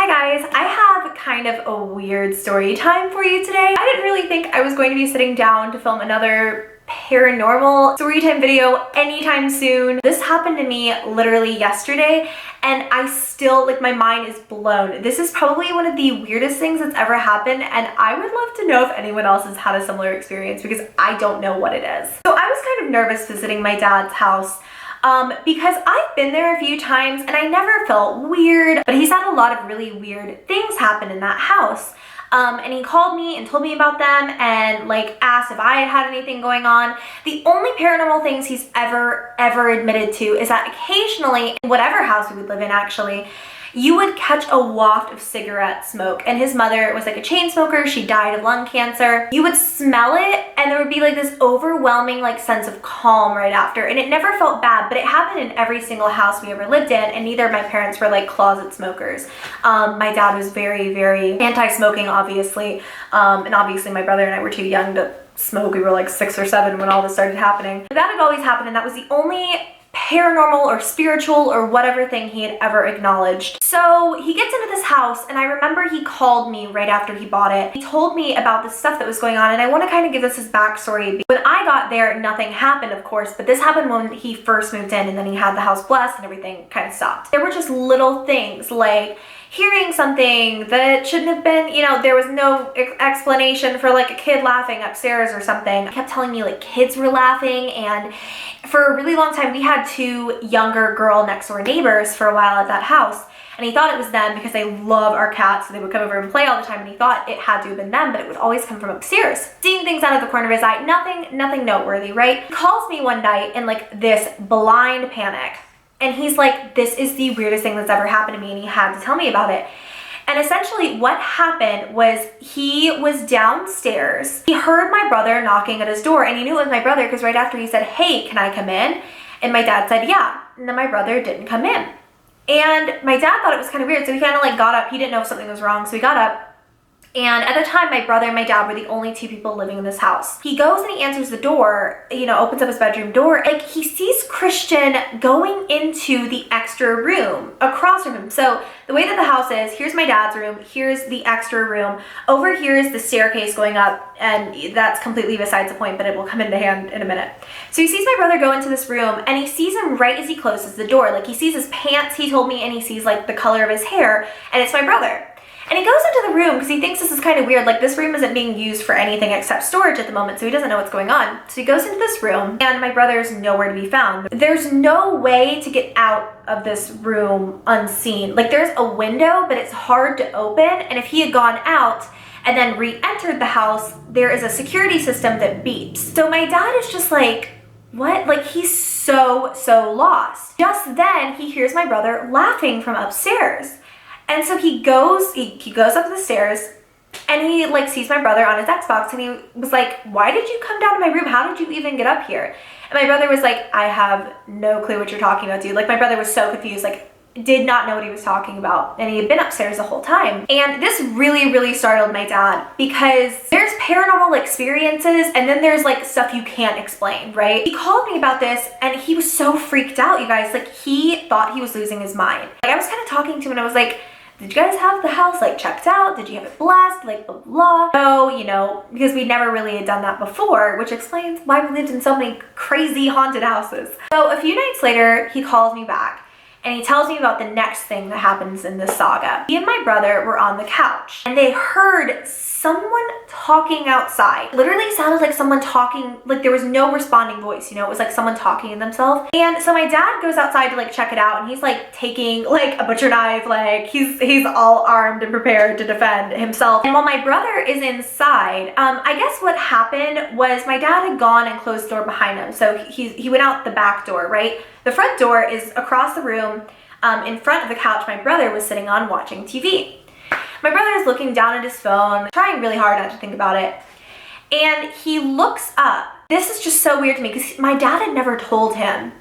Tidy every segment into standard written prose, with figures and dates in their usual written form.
Hi guys, I have kind of a weird story time for you today. I didn't really think I was going to be sitting down to film another paranormal story time video anytime soon. This happened to me literally yesterday and I still, my mind is blown. This is probably one of the weirdest things that's ever happened, and I would love to know if anyone else has had a similar experience because I don't know what it is. So I was kind of nervous visiting my dad's house because I've been there a few times and I never felt weird, but he's had a lot of really weird things happen in that house. And he called me and told me about them and asked if I had had anything going on. The only paranormal things he's ever admitted to is that occasionally, in whatever house we would live in actually, you would catch a waft of cigarette smoke. And his mother was a chain smoker. She died of lung cancer. You would smell it and there would be this overwhelming sense of calm right after. And it never felt bad, but it happened in every single house we ever lived in. And neither of my parents were closet smokers. My dad was very, very anti-smoking, obviously. And obviously my brother and I were too young to smoke. We were 6 or 7 when all this started happening. But that had always happened, and that was the only paranormal or spiritual or whatever thing he had ever acknowledged. So he gets into this house, and I remember he called me right after he bought it. He told me about the stuff that was going on, and I want to kind of give this his backstory. When I got there, nothing happened, of course, but this happened when he first moved in, and then he had the house blessed and everything kind of stopped. There were just little things like hearing something that shouldn't have been, there was no explanation for a kid laughing upstairs or something. He kept telling me kids were laughing, and for a really long time we had 2 younger girl next door neighbors for a while at that house, and he thought it was them because they love our cats, so they would come over and play all the time, and he thought it had to have been them, but it would always come from upstairs. Seeing things out of the corner of his eye, nothing noteworthy, right? He calls me one night in this blind panic. And he's like, this is the weirdest thing that's ever happened to me, and he had to tell me about it. And essentially what happened was he was downstairs. He heard my brother knocking at his door, and he knew it was my brother because right after he said, "Hey, can I come in?" And my dad said, "Yeah." And then my brother didn't come in. And my dad thought it was kind of weird, so he kind of got up. He didn't know if something was wrong, so he got up. And at the time, my brother and my dad were the only 2 people living in this house. He goes and he answers the door, opens up his bedroom door. He sees Christian going into the extra room across from him. So the way that the house is, here's my dad's room, here's the extra room, over here is the staircase going up, and that's completely besides the point, but it will come into hand in a minute. So he sees my brother go into this room, and he sees him right as he closes the door. He sees his pants, he told me, and he sees the color of his hair, and it's my brother. And he goes into the room because he thinks this is kind of weird. This room isn't being used for anything except storage at the moment, so he doesn't know what's going on. So he goes into this room, and my brother's nowhere to be found. There's no way to get out of this room unseen. There's a window, but it's hard to open, and if he had gone out and then re-entered the house, there is a security system that beeps. So my dad is just what? He's so lost. Just then, he hears my brother laughing from upstairs. And so he goes up the stairs, and he sees my brother on his Xbox, and he was like, "Why did you come down to my room? How did you even get up here?" And my brother was like, "I have no clue what you're talking about, dude." My brother was so confused, did not know what he was talking about, and he had been upstairs the whole time. And this really startled my dad, because there's paranormal experiences and then there's stuff you can't explain, right? He called me about this and he was so freaked out, you guys. He thought he was losing his mind. I was kind of talking to him and I was like, "Did you guys have the house checked out? Did you have it blessed? Blah, blah." No, because we never really had done that before, which explains why we lived in so many crazy haunted houses. So a few nights later, he calls me back, and he tells me about the next thing that happens in this saga. He and my brother were on the couch, and they heard someone talking outside. Literally sounded like someone talking, there was no responding voice, it was someone talking to themselves. And so my dad goes outside to check it out, and he's taking a butcher knife, he's all armed and prepared to defend himself. And while my brother is inside, I guess what happened was my dad had gone and closed the door behind him. So he went out the back door, right? The front door is across the room. In front of the couch my brother was sitting on watching TV. My brother is looking down at his phone, trying really hard not to think about it, and he looks up. This is just so weird to me because my dad had never told him.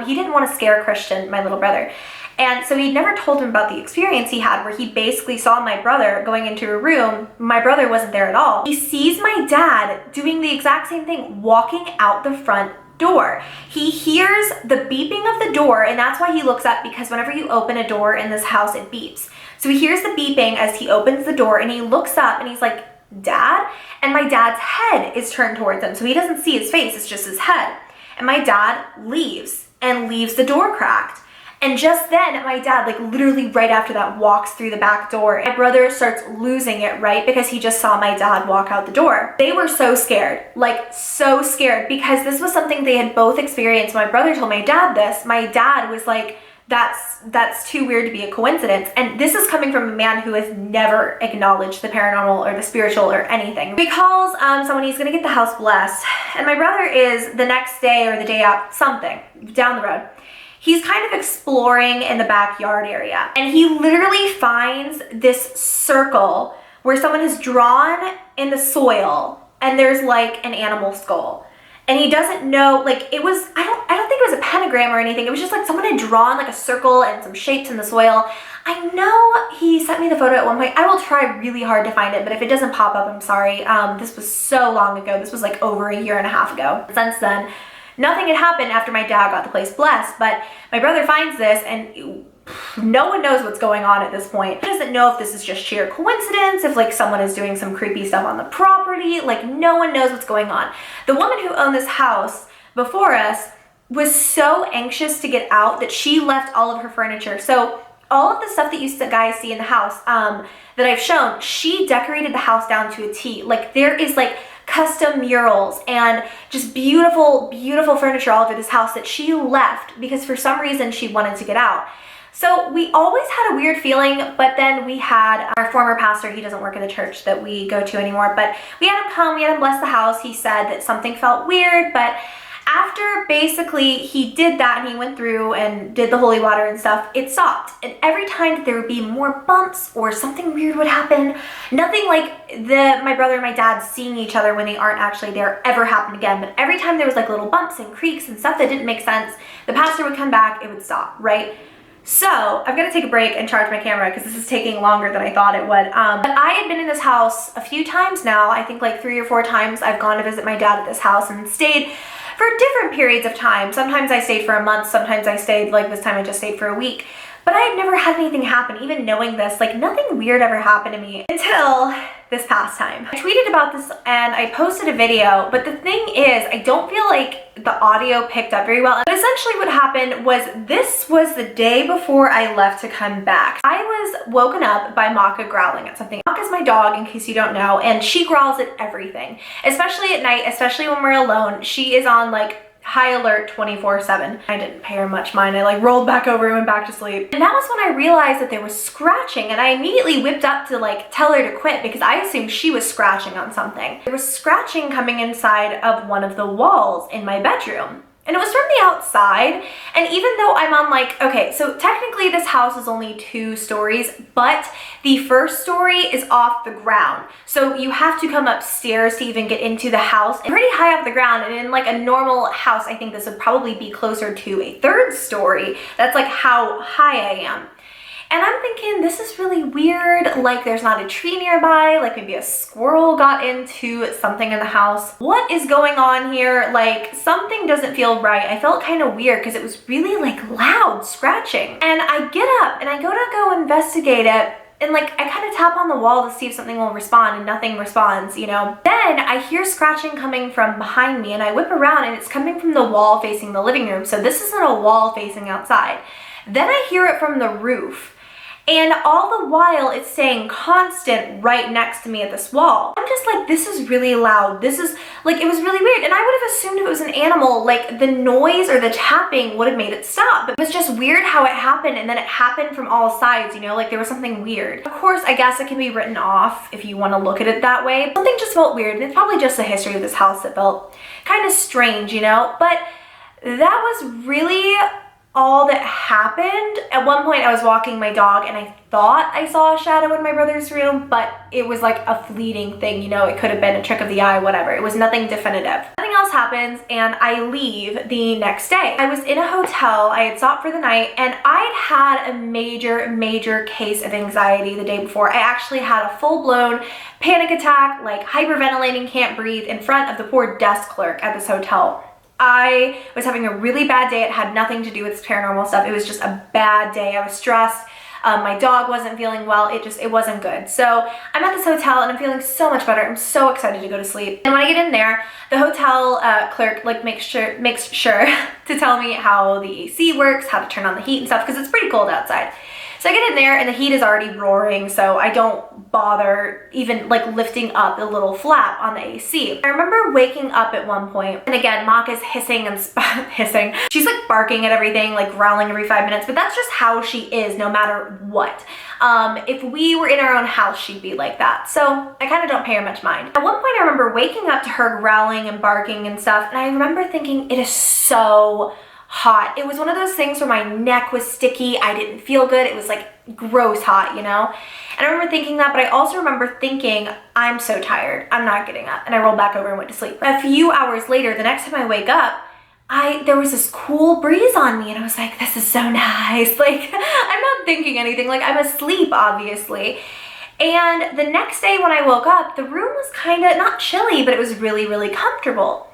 He didn't want to scare Christian, my little brother, and so he never told him about the experience he had where he basically saw my brother going into a room. My brother wasn't there at all. He sees my dad doing the exact same thing, walking out the front door. He hears the beeping of the door, and that's why he looks up, because whenever you open a door in this house, it beeps. So he hears the beeping as he opens the door, and he looks up and he's like, "Dad?" And my dad's head is turned towards him. So he doesn't see his face, it's just his head. And my dad leaves the door cracked. And just then, my dad, like literally right after that, walks through the back door. My brother starts losing it, right? Because he just saw my dad walk out the door. They were so scared, like so scared, because this was something they had both experienced. My brother told my dad this. My dad was like, that's too weird to be a coincidence. And this is coming from a man who has never acknowledged the paranormal or the spiritual or anything. He calls someone, he's gonna get the house blessed. And my brother is the next day or the day out, something, down the road. He's kind of exploring in the backyard area, and he literally finds this circle where someone has drawn in the soil, and there's like an animal skull. And he doesn't know, like it was, I don't think it was a pentagram or anything. It was just like someone had drawn like a circle and some shapes in the soil. I know he sent me the photo at one point. I will try really hard to find it, but if it doesn't pop up, I'm sorry. This was so long ago. This was like over a year and a half ago. Since then, nothing had happened after my dad got the place blessed, but my brother finds this, and no one knows what's going on at this point. He doesn't know if this is just sheer coincidence, if like someone is doing some creepy stuff on the property. Like no one knows what's going on. The woman who owned this house before us was so anxious to get out that she left all of her furniture. So all of the stuff that you guys see in the house that I've shown, she decorated the house down to a T. Like there is like custom murals and just beautiful, beautiful furniture all over this house that she left because for some reason she wanted to get out. So we always had a weird feeling, but then we had our former pastor, he doesn't work at the church that we go to anymore, but we had him come, we had him bless the house. He said that something felt weird, but after basically he did that and he went through and did the holy water and stuff, it stopped. And every time that there would be more bumps or something weird would happen, nothing like my brother and my dad seeing each other when they aren't actually there ever happened again. But every time there was like little bumps and creaks and stuff that didn't make sense, the pastor would come back, it would stop, right? So I've got to take a break and charge my camera because this is taking longer than I thought it would. But I had been in this house a few times now. I think like 3 or 4 times I've gone to visit my dad at this house and stayed for different periods of time. Sometimes I stayed for a month, sometimes I stayed, like this time I just stayed for a week. But I had never had anything happen, even knowing this, like nothing weird ever happened to me until this past time. I tweeted about this and I posted a video, but the thing is, I don't feel like the audio picked up very well. But essentially what happened was, this was the day before I left to come back. I was woken up by Maka growling at something. Maka's my dog, in case you don't know, and she growls at everything, especially at night, especially when we're alone. She is on like high alert 24/7. I didn't pay her much mind. I like rolled back over and went back to sleep. And that was when I realized that there was scratching, and I immediately whipped up to like tell her to quit because I assumed she was scratching on something. There was scratching coming inside of one of the walls in my bedroom. And it was from the outside. And even though I'm on like, okay, so technically this house is only 2 stories, but the first story is off the ground. So you have to come upstairs to even get into the house. And pretty high off the ground. And in like a normal house, I think this would probably be closer to a 3rd story. That's like how high I am. And I'm thinking, this is really weird, like there's not a tree nearby, like maybe a squirrel got into something in the house. What is going on here? Like something doesn't feel right. I felt kind of weird because it was really like loud scratching. And I get up and I go investigate it. And like I kind of tap on the wall to see if something will respond, and nothing responds, you know. Then I hear scratching coming from behind me, and I whip around and it's coming from the wall facing the living room. So this isn't a wall facing outside. Then I hear it from the roof. And all the while it's staying constant right next to me at this wall. I'm just like, this is really loud. This is like, it was really weird. And I would have assumed if it was an animal, like the noise or the tapping would have made it stop. But it was just weird how it happened, and then it happened from all sides, you know, like there was something weird. Of course, I guess it can be written off if you want to look at it that way. Something just felt weird, and it's probably just the history of this house that felt kind of strange, you know. But that was really all that happened. At one point I was walking my dog and I thought I saw a shadow in my brother's room, but it was like a fleeting thing, you know. It could have been a trick of the eye, whatever. It was nothing definitive. Nothing else happens, and I leave the next day. I was in a hotel, I had stopped for the night, and I'd had a major case of anxiety the day before. I actually had a full-blown panic attack, like hyperventilating, can't breathe, in front of the poor desk clerk at this hotel. I was having a really bad day. It had nothing to do with paranormal stuff. It was just a bad day. I was stressed. My dog wasn't feeling well. It wasn't good. So I'm at this hotel and I'm feeling so much better. I'm so excited to go to sleep. And when I get in there, the hotel clerk like makes sure to tell me how the AC works, how to turn on the heat and stuff, because it's pretty cold outside. So I get in there and the heat is already roaring, so I don't bother even like lifting up the little flap on the AC. I remember waking up at one point, and again, Mock is hissing and hissing. She's like barking at everything, like growling every 5 minutes, but that's just how she is no matter what. If we were in our own house, she'd be like that. So I kind of don't pay her much mind. At one point I remember waking up to her growling and barking and stuff, and I remember thinking, it is so hot. It was one of those things where my neck was sticky. I didn't feel good. It was like gross hot, you know? And I remember thinking that, but I also remember thinking, I'm so tired. I'm not getting up. And I rolled back over and went to sleep. A few hours later, the next time I wake up, there was this cool breeze on me and I was like, this is so nice. Like, I'm not thinking anything. Like, I'm asleep, obviously. And the next day when I woke up, the room was kind of not chilly, but it was really, really comfortable.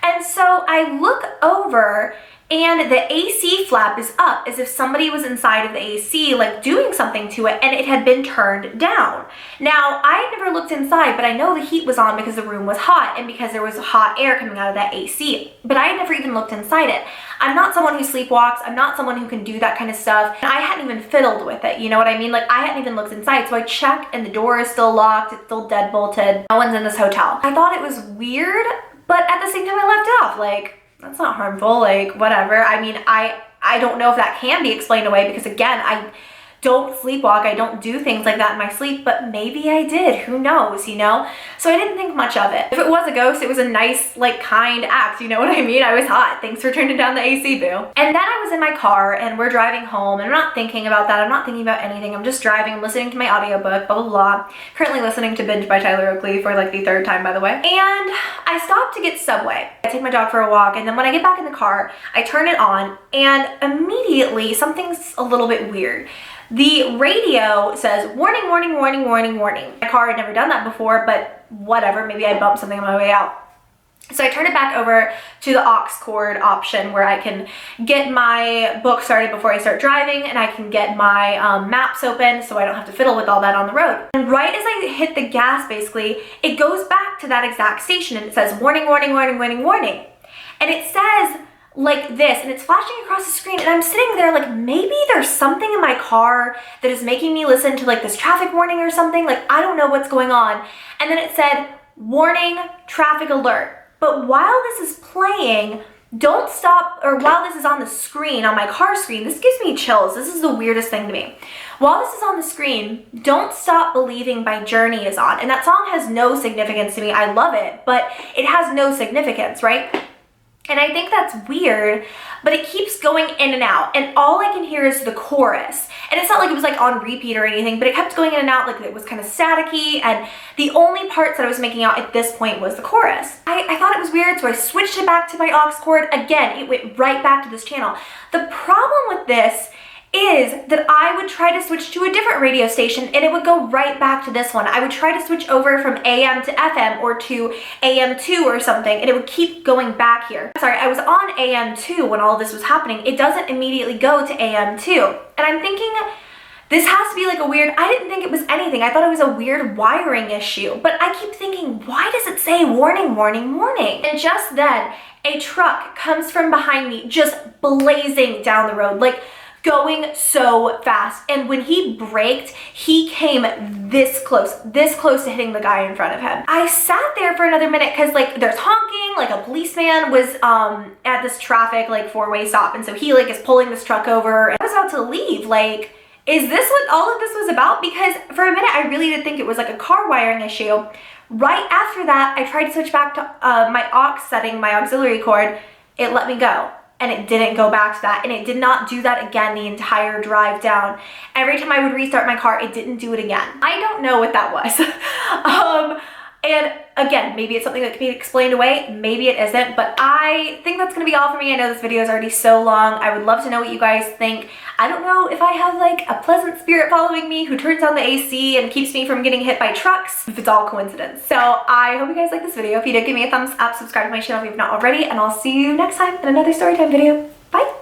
And so I look over and the AC flap is up as if somebody was inside of the AC, like doing something to it, and it had been turned down. Now, I had never looked inside, but I know the heat was on because the room was hot and because there was hot air coming out of that AC, but I had never even looked inside it. I'm not someone who sleepwalks. I'm not someone who can do that kind of stuff. And I hadn't even fiddled with it, you know what I mean? Like, I hadn't even looked inside, so I check and the door is still locked, it's still deadbolted. No one's in this hotel. I thought it was weird, but at the same time I left it off, like, that's not harmful, like, whatever. I mean, I don't know if that can be explained away because, again, I don't sleepwalk. I don't do things like that in my sleep, but maybe I did. Who knows, you know? So I didn't think much of it. If it was a ghost, it was a nice, like, kind act, you know what I mean? I was hot. Thanks for turning down the AC, boo. And then I was in my car and we're driving home and I'm not thinking about that. I'm not thinking about anything. I'm just driving. I'm listening to my audiobook, blah, blah, blah. Currently listening to Binge by Tyler Oakley for like the 3rd time, by the way. And I stopped to get Subway. I take my dog for a walk, and then when I get back in the car, I turn it on and immediately something's a little bit weird. The radio says, warning, warning, warning, warning, warning. My car had never done that before, but whatever, maybe I bumped something on my way out. So I turn it back over to the aux cord option where I can get my book started before I start driving, and I can get my maps open so I don't have to fiddle with all that on the road. And right as I hit the gas, basically, it goes back to that exact station and it says, warning, warning, warning, warning, warning. And it says like this, and it's flashing across the screen, and I'm sitting there like, maybe there's something in my car that is making me listen to like this traffic warning or something. Like, I don't know what's going on. And then it said, warning, traffic alert. But while this is playing, don't stop, or while this is on the screen, on my car screen, this gives me chills. This is the weirdest thing to me. While this is on the screen, Don't Stop Believing by Journey is on. And that song has no significance to me. I love it, but it has no significance, right? And I think that's weird, but it keeps going in and out, and all I can hear is the chorus. And it's not like it was like on repeat or anything, but it kept going in and out, like it was kind of staticky, and the only parts that I was making out at this point was the chorus. I thought it was weird, so I switched it back to my aux cord. Again, it went right back to this channel. The problem with this is that I would try to switch to a different radio station and it would go right back to this one. I would try to switch over from AM to FM or to AM2 or something, and it would keep going back here. Sorry, I was on AM2 when all this was happening. It doesn't immediately go to AM2. And I'm thinking, this has to be like a weird, I didn't think it was anything. I thought it was a weird wiring issue, but I keep thinking, why does it say warning, warning, warning? And just then, a truck comes from behind me, just blazing down the road, like going so fast. And when he braked, he came this close to hitting the guy in front of him. I sat there for another minute because like there's honking, like a policeman was at this traffic like 4-way stop, and so he like is pulling this truck over, and I was about to leave. Like, is this what all of this was about? Because for a minute I really did think it was like a car wiring issue. Right after that, I tried to switch back to my aux setting, my auxiliary cord. It let me go. And it didn't go back to that, and it did not do that again the entire drive down. Every time I would restart my car, it didn't do it again. I don't know what that was. And again, maybe it's something that can be explained away, maybe it isn't, but I think that's gonna be all for me. I know this video is already so long. I would love to know what you guys think. I don't know if I have like a pleasant spirit following me who turns on the AC and keeps me from getting hit by trucks, if it's all coincidence. So I hope you guys like this video. If you did, give me a thumbs up, subscribe to my channel if you've not already, and I'll see you next time in another storytime video. Bye!